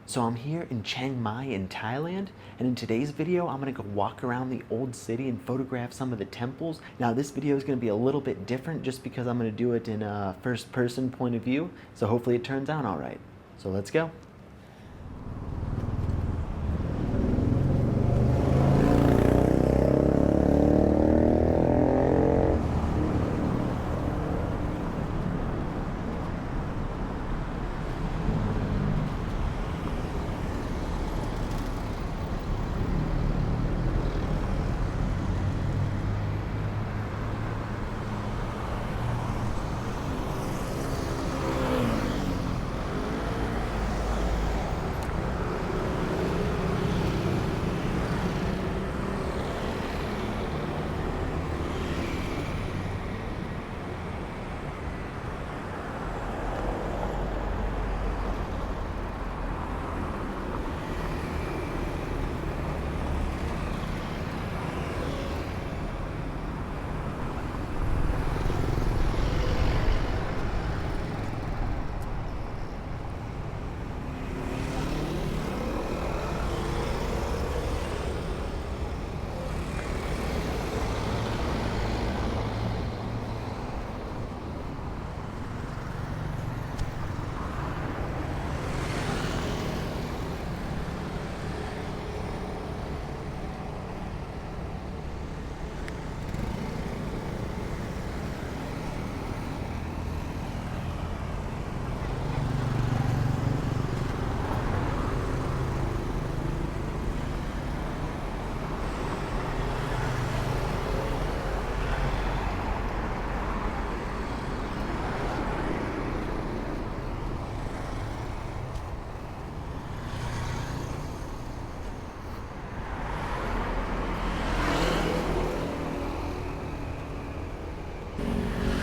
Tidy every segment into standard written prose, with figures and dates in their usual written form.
So I'm here in Chiang Mai in Thailand, and in today's video I'm going to go walk around the old city and photograph some of the temples. Now this video is going to be a little bit different just because I'm going to do it in a first person point of view, so hopefully it turns out alright. So let's go.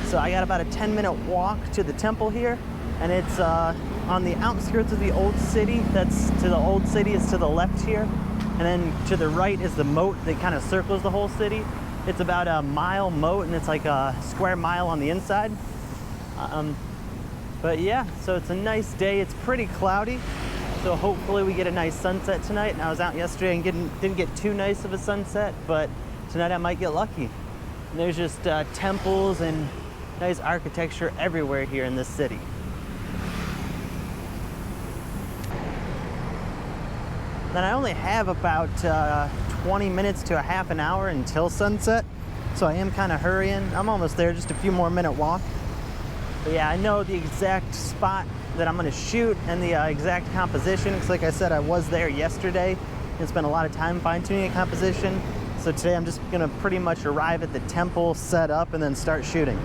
So I got about a 10-minute walk to the temple here, and it's on the outskirts of the old city. That's to the old city is to the left here, and then to the right is the moat that kind of circles the whole city. It's about a mile moat, and it's like a square mile on the inside. But yeah, so it's a nice day. It's pretty cloudy, so hopefully we get a nice sunset tonight. And I was out yesterday and didn't get too nice of a sunset, but tonight I might get lucky. And there's just temples and nice architecture everywhere here in this city. Then I only have about 20 minutes to a half an hour until sunset, so I am kind of hurrying. I'm almost there, just a few more minute walk. But yeah, I know the exact spot that I'm gonna shoot and the exact composition, because like I said, I was there yesterday and spent a lot of time fine-tuning a composition. So today I'm just gonna pretty much arrive at the temple, set up, and then start shooting.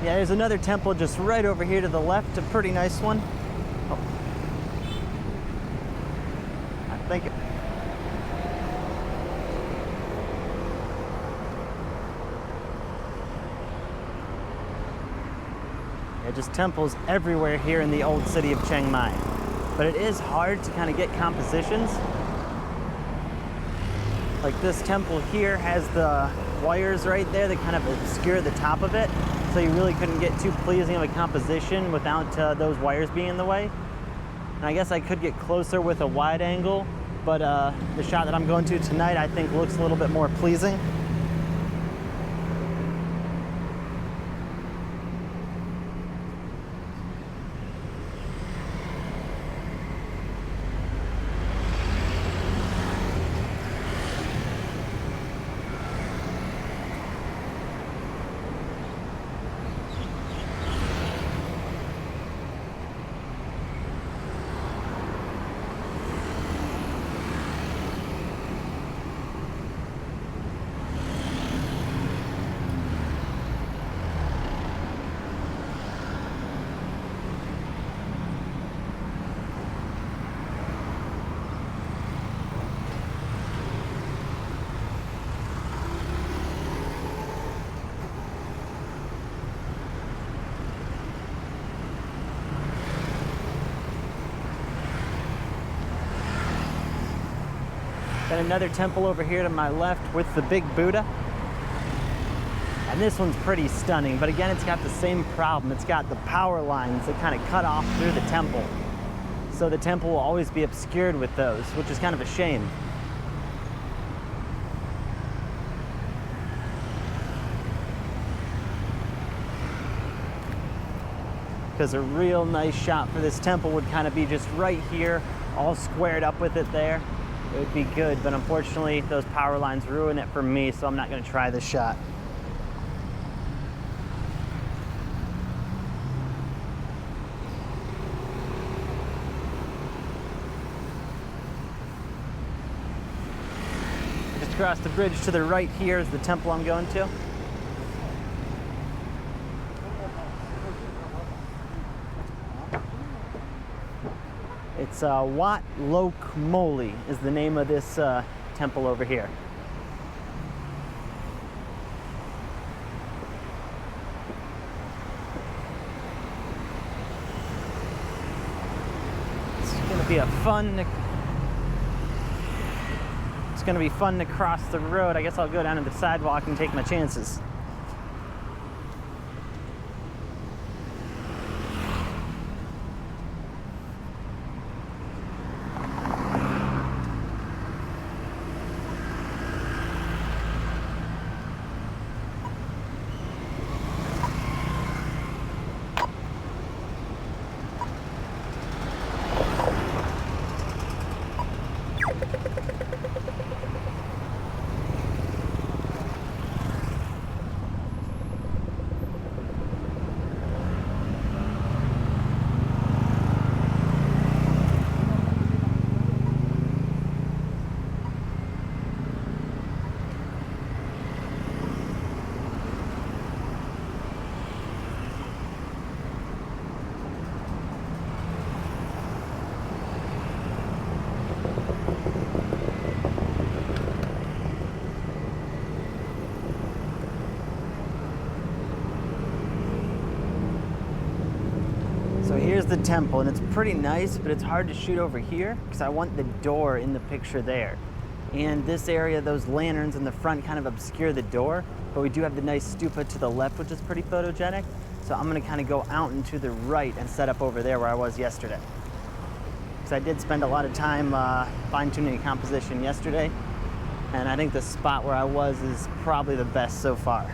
Yeah, there's another temple just right over here to the left, a pretty nice one. Oh. I think it... Yeah, just temples everywhere here in the old city of Chiang Mai. But it is hard to kind of get compositions. Like this temple here has the wires right there that kind of obscure the top of it. So you really couldn't get too pleasing of a composition without those wires being in the way. And I guess I could get closer with a wide angle, but the shot that I'm going to tonight I think looks a little bit more pleasing. Then another temple over here to my left with the big Buddha. And this one's pretty stunning, but again, it's got the same problem. It's got the power lines that kind of cut off through the temple. So the temple will always be obscured with those, which is kind of a shame. Because a real nice shot for this temple would kind of be just right here, all squared up with it there. It would be good, but unfortunately those power lines ruin it for me, so I'm not going to try this shot. Just across the bridge to the right here is the temple I'm going to. It's Wat Lok Moli is the name of this temple over here. It's going to be fun to cross the road. I guess I'll go down to the sidewalk and take my chances. So here's the temple, and it's pretty nice, but it's hard to shoot over here because I want the door in the picture there. And this area, those lanterns in the front kind of obscure the door, but we do have the nice stupa to the left, which is pretty photogenic. So I'm gonna kind of go out and to the right and set up over there where I was yesterday. Because I did spend a lot of time fine-tuning composition yesterday, and I think the spot where I was is probably the best so far.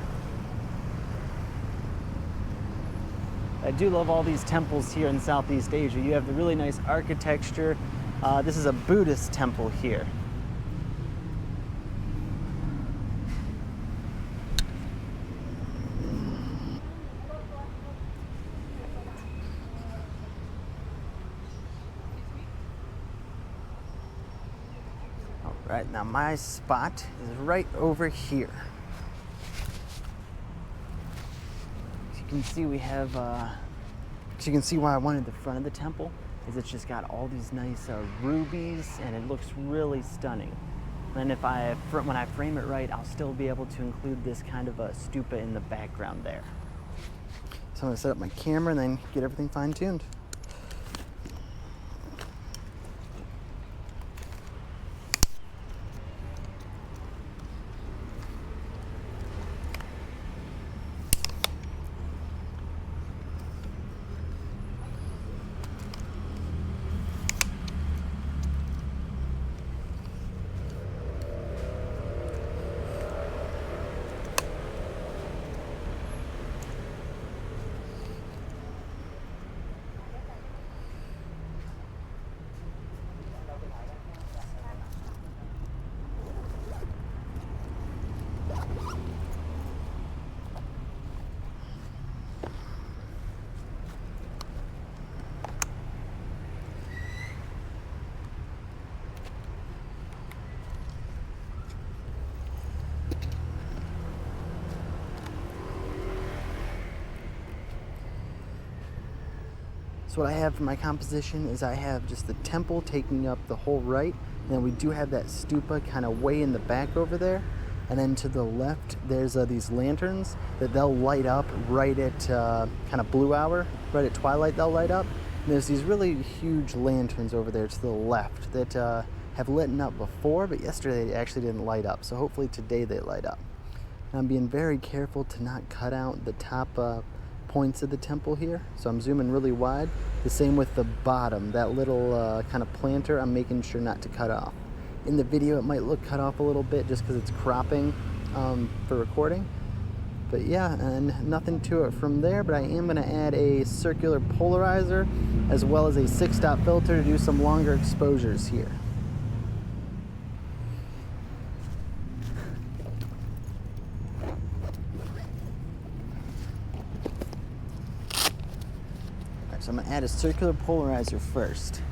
I do love all these temples here in Southeast Asia. You have the really nice architecture. This is a Buddhist temple here. All right, now my spot is right over here. You can see we have, so you can see why I wanted the front of the temple, is it's just got all these nice rubies, and it looks really stunning. And if when I frame it right, I'll still be able to include this kind of a stupa in the background there. So I'm gonna set up my camera and then get everything fine-tuned. So what I have for my composition is I have just the temple taking up the whole right, and then we do have that stupa kind of way in the back over there. And then to the left, there's these lanterns that they'll light up right at kind of blue hour, right at twilight they'll light up. And there's these really huge lanterns over there to the left that have lit up before, but yesterday they actually didn't light up. So hopefully today they light up. And I'm being very careful to not cut out the top points of the temple here. So I'm zooming really wide. The same with the bottom, that little kind of planter, I'm making sure not to cut off. In the video, it might look cut off a little bit just because it's cropping for recording. But yeah, and nothing to it from there, but I am going to add a circular polarizer as well as a 6-stop filter to do some longer exposures here. Alright, so I'm going to add a circular polarizer first.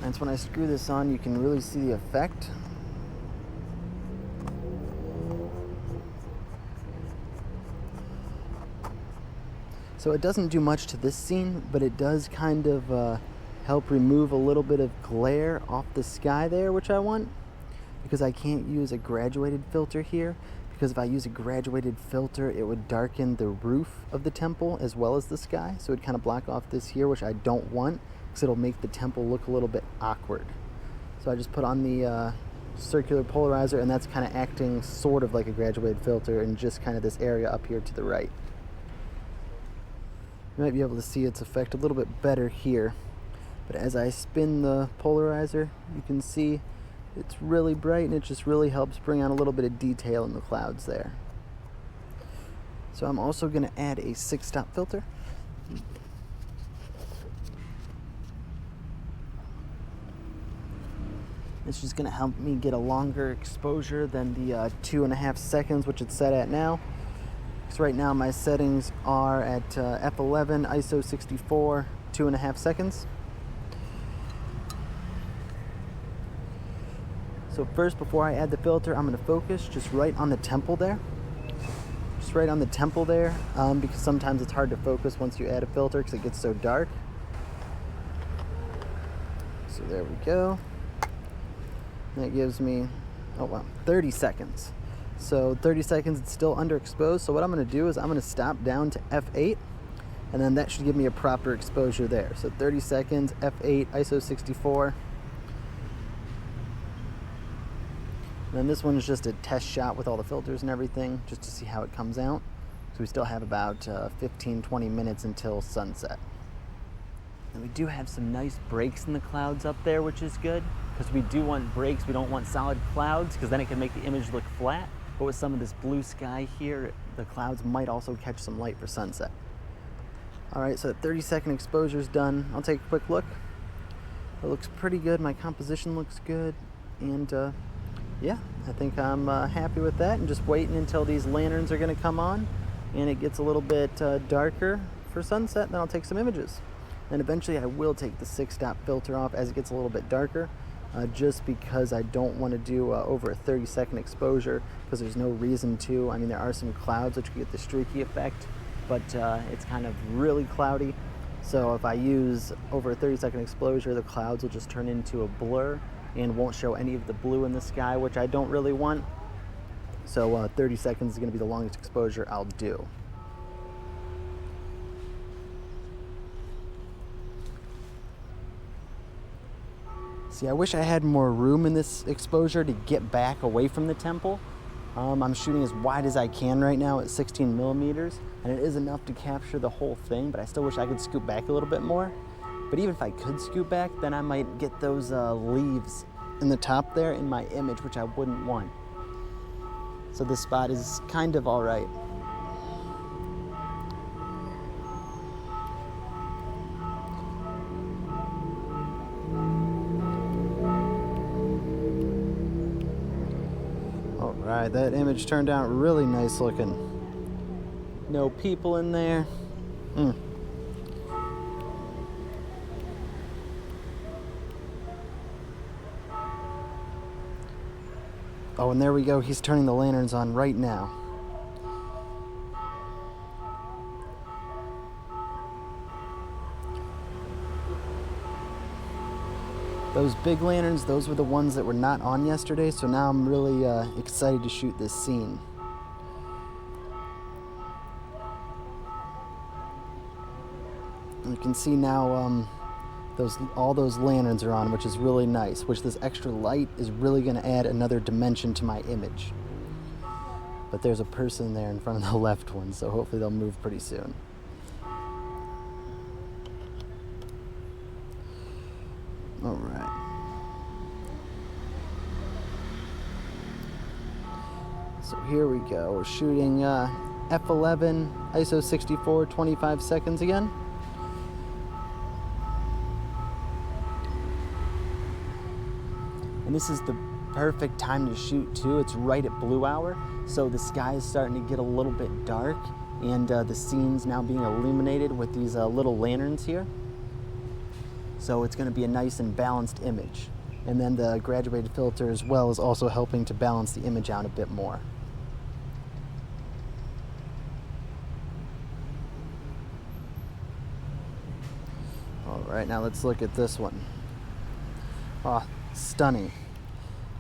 And so when I screw this on, you can really see the effect. So it doesn't do much to this scene, but it does kind of help remove a little bit of glare off the sky there, which I want, because I can't use a graduated filter here, because if I use a graduated filter, it would darken the roof of the temple as well as the sky, so it would kind of block off this here, which I don't want, because it'll make the temple look a little bit awkward. So I just put on the circular polarizer, and that's kind of acting sort of like a graduated filter in just kind of this area up here to the right. You might be able to see its effect a little bit better here, but as I spin the polarizer, you can see it's really bright, and it just really helps bring out a little bit of detail in the clouds there. So I'm also going to add a 6-stop filter. This is going to help me get a longer exposure than the 2.5 seconds, which it's set at now. So right now my settings are at f11, ISO 64, 2.5 seconds. So first, before I add the filter, I'm going to focus just right on the temple there. Just right on the temple there, because sometimes it's hard to focus once you add a filter because it gets so dark. So there we go. That gives me, 30 seconds. So 30 seconds, it's still underexposed. So what I'm going to do is I'm going to stop down to f8, and then that should give me a proper exposure there. So 30 seconds, f8, ISO 64. And then this one is just a test shot with all the filters and everything, just to see how it comes out. So we still have about 15-20 minutes until sunset. And we do have some nice breaks in the clouds up there, which is good, because we do want breaks. We don't want solid clouds, because then it can make the image look flat. But with some of this blue sky here, the clouds might also catch some light for sunset. All right, so 30-second exposure is done. I'll take a quick look. It looks pretty good. My composition looks good. And yeah, I think I'm happy with that. And just waiting until these lanterns are going to come on and it gets a little bit darker for sunset. Then I'll take some images. And eventually I will take the 6-stop filter off as it gets a little bit darker. Just because I don't want to do over a 30-second exposure, because there's no reason to. I mean, there are some clouds which get the streaky effect, but it's kind of really cloudy. So if I use over a 30-second exposure, the clouds will just turn into a blur and won't show any of the blue in the sky, which I don't really want. So 30 seconds is going to be the longest exposure I'll do. See, I wish I had more room in this exposure to get back away from the temple. I'm shooting as wide as I can right now at 16 millimeters, and it is enough to capture the whole thing, but I still wish I could scoot back a little bit more. But even if I could scoot back, then I might get those leaves in the top there in my image, which I wouldn't want. So this spot is kind of all right. Alright, that image turned out really nice looking. No people in there. Oh, and there we go. He's turning the lanterns on right now. Those big lanterns, those were the ones that were not on yesterday, so now I'm really excited to shoot this scene. You can see now all those lanterns are on, which is really nice, which this extra light is really going to add another dimension to my image. But there's a person there in front of the left one, so hopefully they'll move pretty soon. All right. So here we go. We're shooting f11, ISO 64, 25 seconds again. And this is the perfect time to shoot too. It's right at blue hour, so the sky is starting to get a little bit dark, and the scene's now being illuminated with these little lanterns here. So it's going to be a nice and balanced image. And then the graduated filter as well is also helping to balance the image out a bit more. All right, now let's look at this one. Oh, stunning.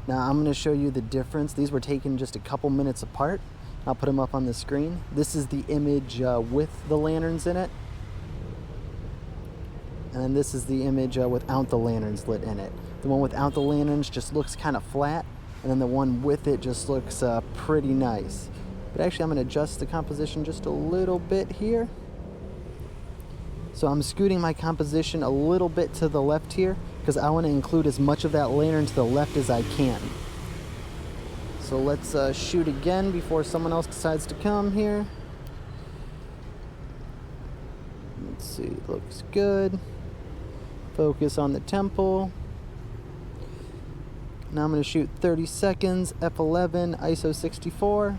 Now I'm going to show you the difference. These were taken just a couple minutes apart. I'll put them up on the screen. This is the image with the lanterns in it. And then this is the image without the lanterns lit in it. The one without the lanterns just looks kind of flat, and then the one with it just looks pretty nice. But actually I'm going to adjust the composition just a little bit here. So I'm scooting my composition a little bit to the left here because I want to include as much of that lantern to the left as I can. So let's shoot again before someone else decides to come here. Let's see, looks good. Focus on the temple. Now I'm going to shoot 30 seconds, f11, ISO 64.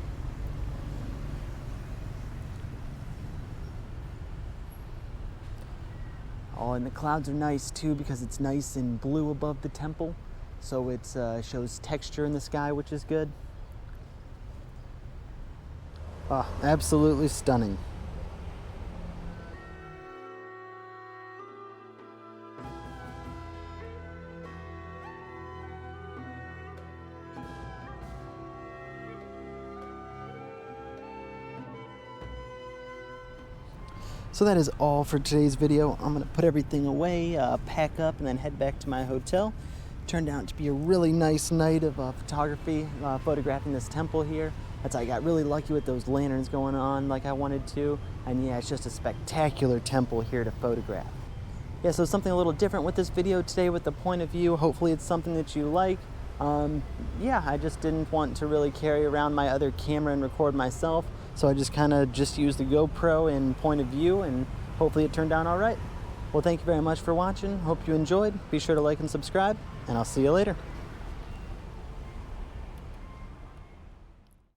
Oh, and the clouds are nice too because it's nice and blue above the temple. So it shows texture in the sky, which is good. Oh, absolutely stunning. So that is all for today's video. I'm going to put everything away, pack up, and then head back to my hotel. Turned out to be a really nice night of photography, photographing this temple here. I got really lucky with those lanterns going on like I wanted to. And yeah, it's just a spectacular temple here to photograph. Yeah, so something a little different with this video today with the point of view. Hopefully it's something that you like. Yeah, I just didn't want to really carry around my other camera and record myself. So I just kind of used the GoPro in point of view, and hopefully it turned out all right. Well, thank you very much for watching. Hope you enjoyed. Be sure to like and subscribe, and I'll see you later.